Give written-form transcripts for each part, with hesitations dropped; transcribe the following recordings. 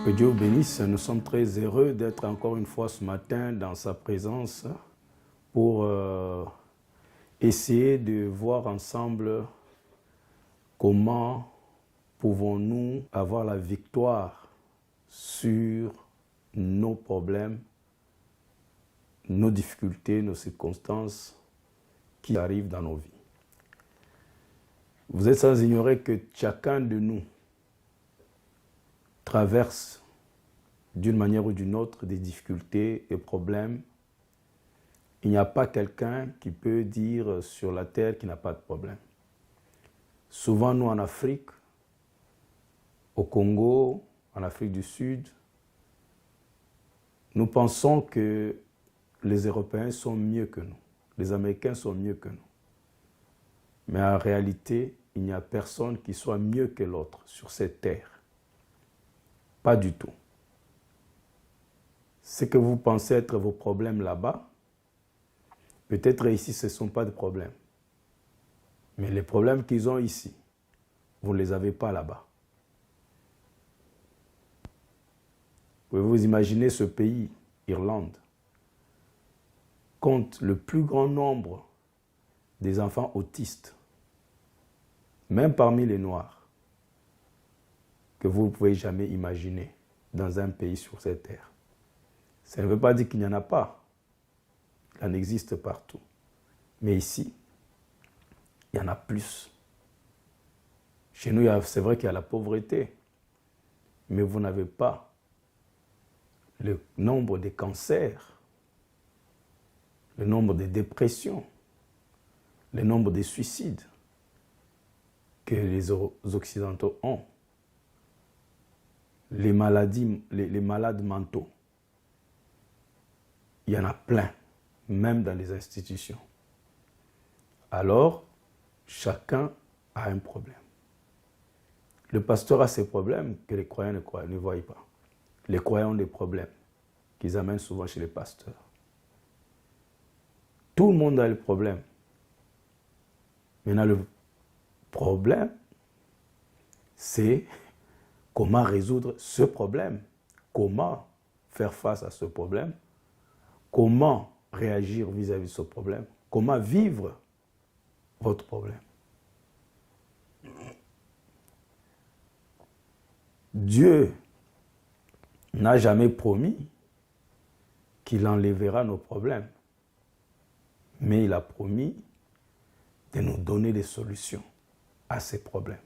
Que Dieu vous bénisse. Nous sommes très heureux d'être encore une fois ce matin dans sa présence pour essayer de voir ensemble comment pouvons-nous avoir la victoire sur nos problèmes, nos difficultés, nos circonstances qui arrivent dans nos vies. Vous êtes sans ignorer que chacun de nous traverse d'une manière ou d'une autre des difficultés et problèmes. Il n'y a pas quelqu'un qui peut dire sur la terre qu'il n'a pas de problème. Souvent, nous en Afrique, au Congo, en Afrique du Sud, nous pensons que les Européens sont mieux que nous, les Américains sont mieux que nous. Mais en réalité, il n'y a personne qui soit mieux que l'autre sur cette terre. Pas du tout. Ce que vous pensez être vos problèmes là-bas, peut-être ici ce ne sont pas des problèmes. Mais les problèmes qu'ils ont ici, vous ne les avez pas là-bas. Pouvez-vous imaginer ce pays, Irlande, compte le plus grand nombre des enfants autistes, même parmi les Noirs, que vous ne pouvez jamais imaginer dans un pays sur cette terre. Ça ne veut pas dire qu'il n'y en a pas. Il en existe partout. Mais ici, il y en a plus. Chez nous, c'est vrai qu'il y a la pauvreté, mais vous n'avez pas le nombre de cancers, le nombre de dépressions, le nombre de suicides que les Occidentaux ont. Les maladies, les malades mentaux. Il y en a plein, même dans les institutions. Alors, chacun a un problème. Le pasteur a ses problèmes que les croyants ne voient pas. Les croyants ont des problèmes qu'ils amènent souvent chez les pasteurs. Tout le monde a le problème. Maintenant, le problème, c'est comment résoudre ce problème. Comment faire face à ce problème. Comment réagir vis-à-vis de ce problème? Comment vivre votre problème? Dieu n'a jamais promis qu'il enlèvera nos problèmes, mais il a promis de nous donner des solutions à ces problèmes.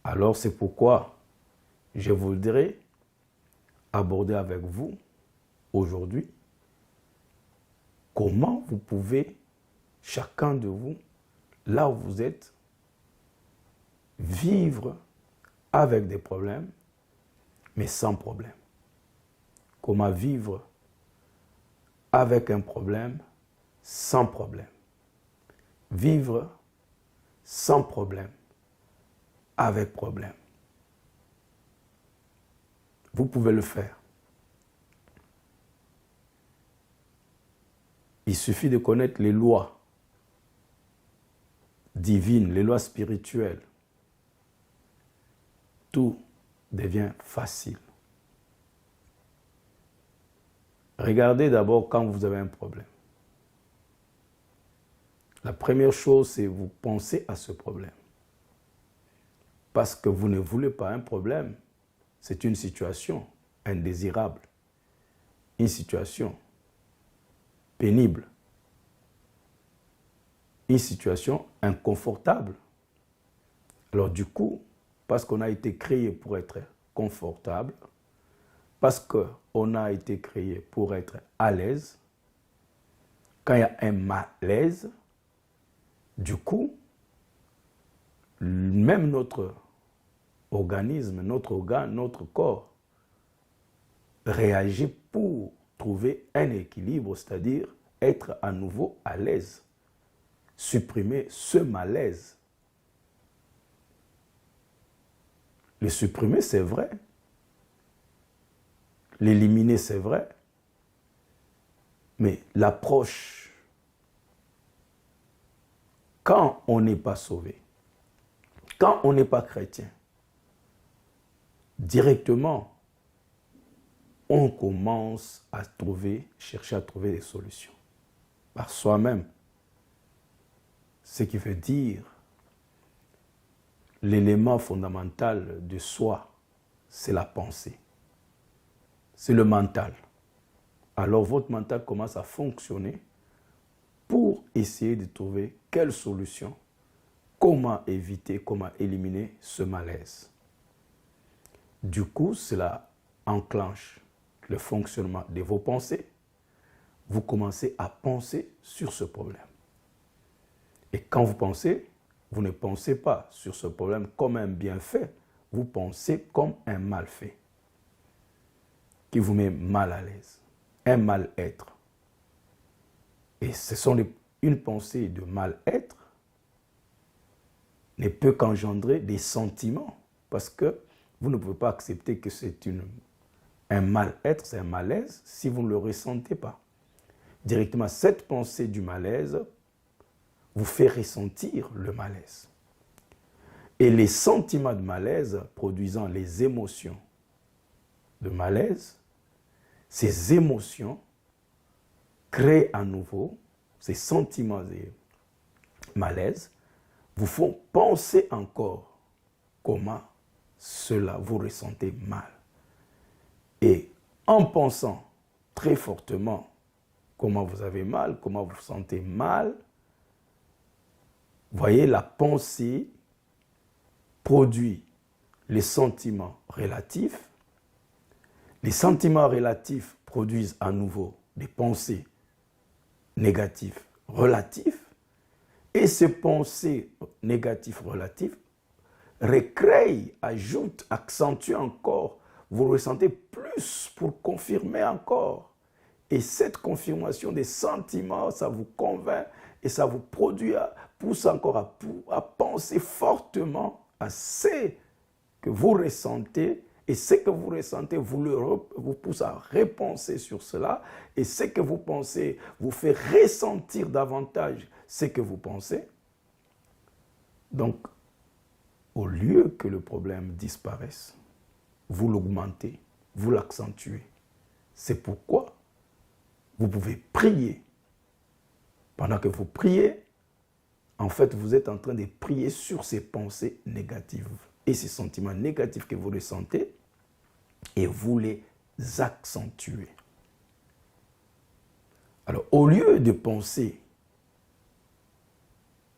Alors c'est pourquoi je voudrais aborder avec vous aujourd'hui, comment vous pouvez, chacun de vous, là où vous êtes, vivre avec des problèmes, mais sans problème. Comment vivre avec un problème, sans problème. Vivre sans problème, avec problème. Vous pouvez le faire. Il suffit de connaître les lois divines, les lois spirituelles. Tout devient facile. Regardez d'abord quand vous avez un problème. La première chose, c'est vous pensez à ce problème. Parce que vous ne voulez pas un problème. C'est une situation indésirable. Une situation pénible, une situation inconfortable. Alors du coup, parce qu'on a été créé pour être confortable, parce qu'on a été créé pour être à l'aise, quand il y a un malaise, du coup, même notre organisme, notre organe, notre corps réagit pour trouver un équilibre, c'est-à-dire être à nouveau à l'aise, supprimer ce malaise. Le supprimer, c'est vrai. L'éliminer, c'est vrai. Mais l'approche, quand on n'est pas sauvé, quand on n'est pas chrétien, directement, on commence à chercher à trouver des solutions par soi-même. Ce qui veut dire l'élément fondamental de soi, c'est la pensée. C'est le mental. Alors votre mental commence à fonctionner pour essayer de trouver quelle solution, comment éviter, comment éliminer ce malaise. Du coup, cela enclenche le fonctionnement de vos pensées. Vous commencez à penser sur ce problème. Et quand vous pensez, vous ne pensez pas sur ce problème comme un bienfait, vous pensez comme un malfait qui vous met mal à l'aise, un mal-être. Et une pensée de mal-être ne peut qu'engendrer des sentiments, parce que vous ne pouvez pas accepter que c'est un mal-être, c'est un malaise, si vous ne le ressentez pas. Directement, cette pensée du malaise vous fait ressentir le malaise. Et les sentiments de malaise produisant les émotions de malaise, ces émotions créent à nouveau, ces sentiments de malaise, vous font penser encore comment cela vous ressentez mal. Et en pensant très fortement comment vous avez mal, comment vous vous sentez mal, voyez, la pensée produit les sentiments relatifs. Les sentiments relatifs produisent à nouveau des pensées négatives relatives. Et ces pensées négatives relatives recréent, ajoutent, accentuent encore. Vous ressentez plus pour confirmer encore. Et cette confirmation des sentiments, ça vous convainc et ça vous pousse encore à penser fortement à ce que vous ressentez. Et ce que vous ressentez vous pousse à repenser sur cela. Et ce que vous pensez vous fait ressentir davantage ce que vous pensez. Donc, au lieu que le problème disparaisse, vous l'augmentez, vous l'accentuez. C'est pourquoi vous pouvez prier. Pendant que vous priez, en fait, vous êtes en train de prier sur ces pensées négatives et ces sentiments négatifs que vous ressentez, et vous les accentuez. Alors, au lieu de penser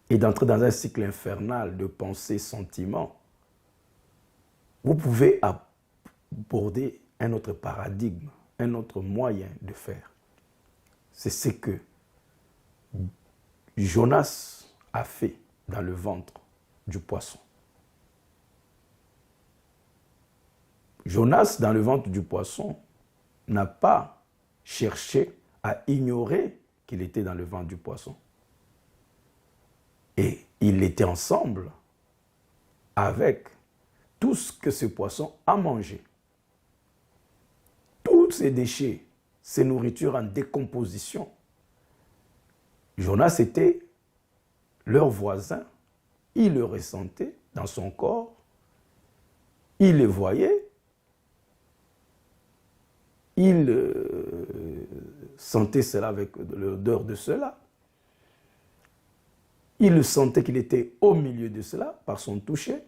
et d'entrer dans un cycle infernal de pensée, sentiments, vous pouvez aborder un autre paradigme, un autre moyen de faire. C'est ce que Jonas a fait dans le ventre du poisson. Jonas, dans le ventre du poisson, n'a pas cherché à ignorer qu'il était dans le ventre du poisson. Et il était ensemble avec tout ce que ce poisson a mangé. Tous ces déchets, ces nourritures en décomposition. Jonas était leur voisin. Il le ressentait dans son corps. Il le voyait. Il sentait cela avec l'odeur de cela. Il le sentait qu'il était au milieu de cela par son toucher.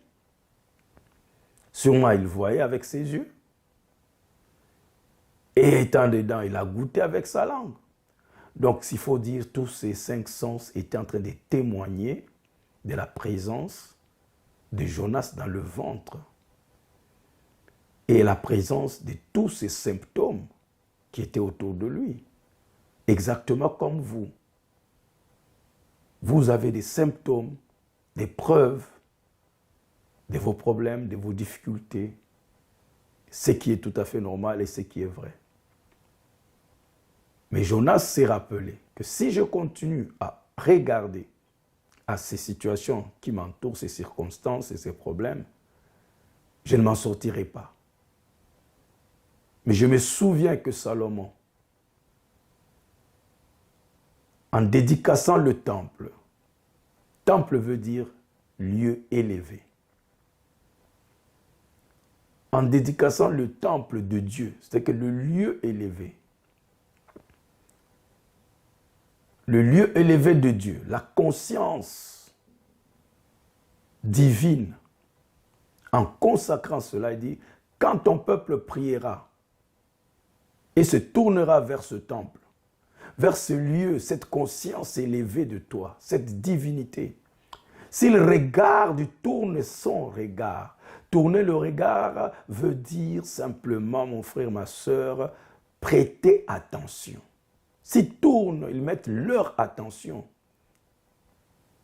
Sûrement, il voyait avec ses yeux. Et étant dedans, il a goûté avec sa langue. Donc, s'il faut dire, tous ces 5 sens étaient en train de témoigner de la présence de Jonas dans le ventre et la présence de tous ces symptômes qui étaient autour de lui. Exactement comme vous. Vous avez des symptômes, des preuves de vos problèmes, de vos difficultés, ce qui est tout à fait normal et ce qui est vrai. Mais Jonas s'est rappelé que si je continue à regarder à ces situations qui m'entourent, ces circonstances et ces problèmes, je ne m'en sortirai pas. Mais je me souviens que Salomon, en dédicaçant le temple veut dire lieu élevé. en dédicaçant le temple de Dieu, c'est-à-dire que le lieu élevé. Le lieu élevé de Dieu, la conscience divine, en consacrant cela, il dit, quand ton peuple priera et se tournera vers ce temple, vers ce lieu, cette conscience élevée de toi, cette divinité, s'il regarde, tourne son regard. Tourner le regard veut dire simplement, mon frère, ma soeur, prêter attention. S'ils tournent, ils mettent leur attention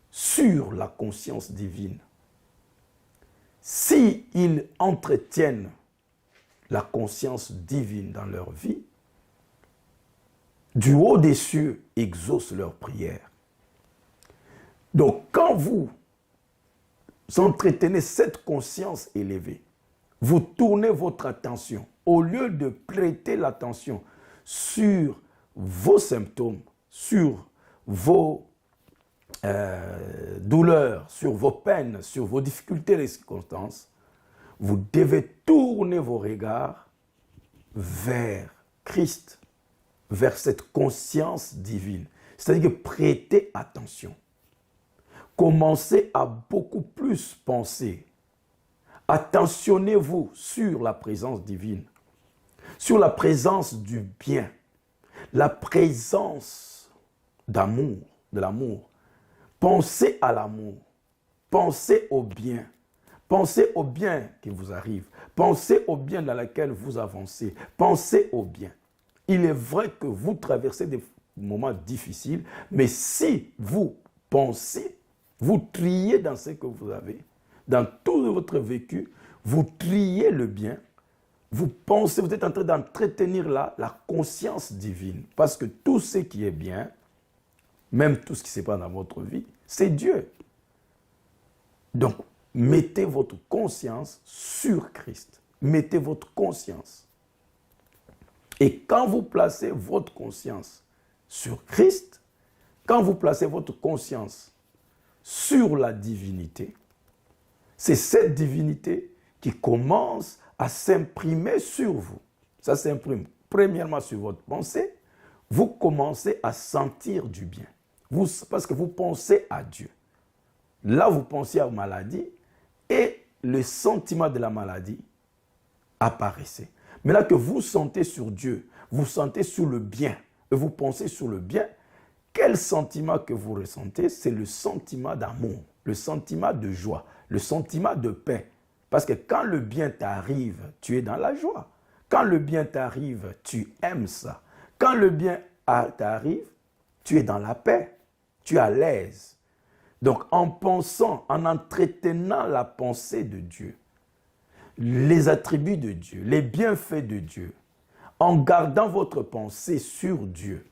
sur la conscience divine. S'ils entretiennent la conscience divine dans leur vie, du haut des cieux exauce leurs prières. Donc, quand vous entretenez cette conscience élevée, vous tournez votre attention, au lieu de prêter l'attention sur vos symptômes, sur vos douleurs, sur vos peines, sur vos difficultés et circonstances, vous devez tourner vos regards vers Christ, vers cette conscience divine. C'est-à-dire que prêtez attention. Commencez à beaucoup plus penser. Attentionnez-vous sur la présence divine, sur la présence du bien, la présence d'amour, de l'amour. Pensez à l'amour, pensez au bien. Pensez au bien qui vous arrive. Pensez au bien dans lequel vous avancez. Pensez au bien. Il est vrai que vous traversez des moments difficiles, mais si vous pensez, vous triez dans ce que vous avez, dans tout votre vécu, vous triez le bien, vous pensez, vous êtes en train d'entretenir la conscience divine. Parce que tout ce qui est bien, même tout ce qui se passe dans votre vie, c'est Dieu. Donc, mettez votre conscience sur Christ. Mettez votre conscience. Et quand vous placez votre conscience sur Christ, quand vous placez votre conscience sur la divinité, c'est cette divinité qui commence à s'imprimer sur vous. Ça s'imprime premièrement sur votre pensée. Vous commencez à sentir du bien. Parce que vous pensez à Dieu. Là, vous pensez à la maladie et le sentiment de la maladie apparaissait. Mais là que vous sentez sur Dieu, vous sentez sur le bien, et vous pensez sur le bien, quel sentiment que vous ressentez? C'est le sentiment d'amour, le sentiment de joie, le sentiment de paix. Parce que quand le bien t'arrive, tu es dans la joie. Quand le bien t'arrive, tu aimes ça. Quand le bien t'arrive, tu es dans la paix, tu es à l'aise. Donc en pensant, en entretenant la pensée de Dieu, les attributs de Dieu, les bienfaits de Dieu, en gardant votre pensée sur Dieu,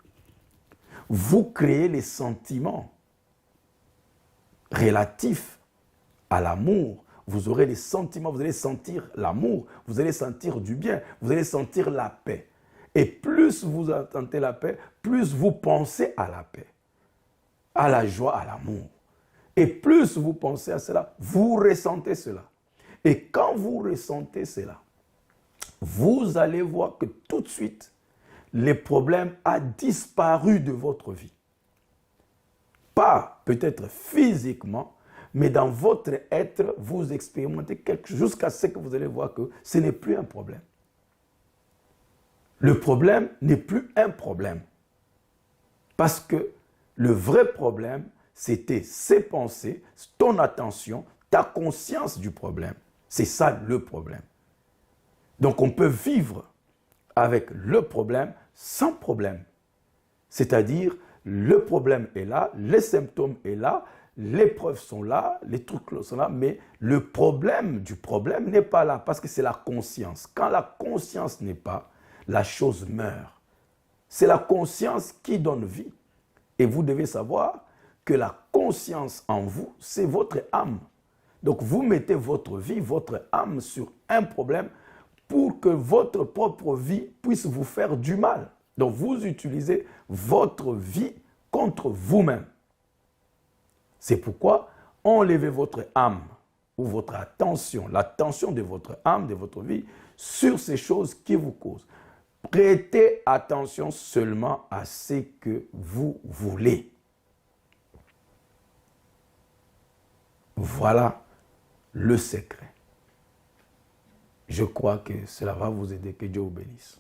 vous créez les sentiments relatifs à l'amour. Vous aurez les sentiments, vous allez sentir l'amour, vous allez sentir du bien, vous allez sentir la paix. Et plus vous entendez la paix, plus vous pensez à la paix, à la joie, à l'amour. Et plus vous pensez à cela, vous ressentez cela. Et quand vous ressentez cela, vous allez voir que tout de suite, les problèmes ont disparu de votre vie. Pas peut-être physiquement, mais dans votre être, vous expérimentez quelque chose jusqu'à ce que vous allez voir que ce n'est plus un problème. Le problème n'est plus un problème. Parce que le vrai problème, c'était ses pensées, ton attention, ta conscience du problème. C'est ça le problème. Donc on peut vivre avec le problème sans problème. C'est-à-dire, le problème est là, les symptômes sont là, les preuves sont là, les trucs sont là, mais le problème du problème n'est pas là parce que c'est la conscience. Quand la conscience n'est pas, la chose meurt. C'est la conscience qui donne vie. Et vous devez savoir que la conscience en vous, c'est votre âme. Donc vous mettez votre vie, votre âme sur un problème pour que votre propre vie puisse vous faire du mal. Donc vous utilisez votre vie contre vous-même. C'est pourquoi enlevez votre âme ou votre attention, l'attention de votre âme, de votre vie, sur ces choses qui vous causent. Prêtez attention seulement à ce que vous voulez. Voilà le secret. Je crois que cela va vous aider. Que Dieu vous bénisse.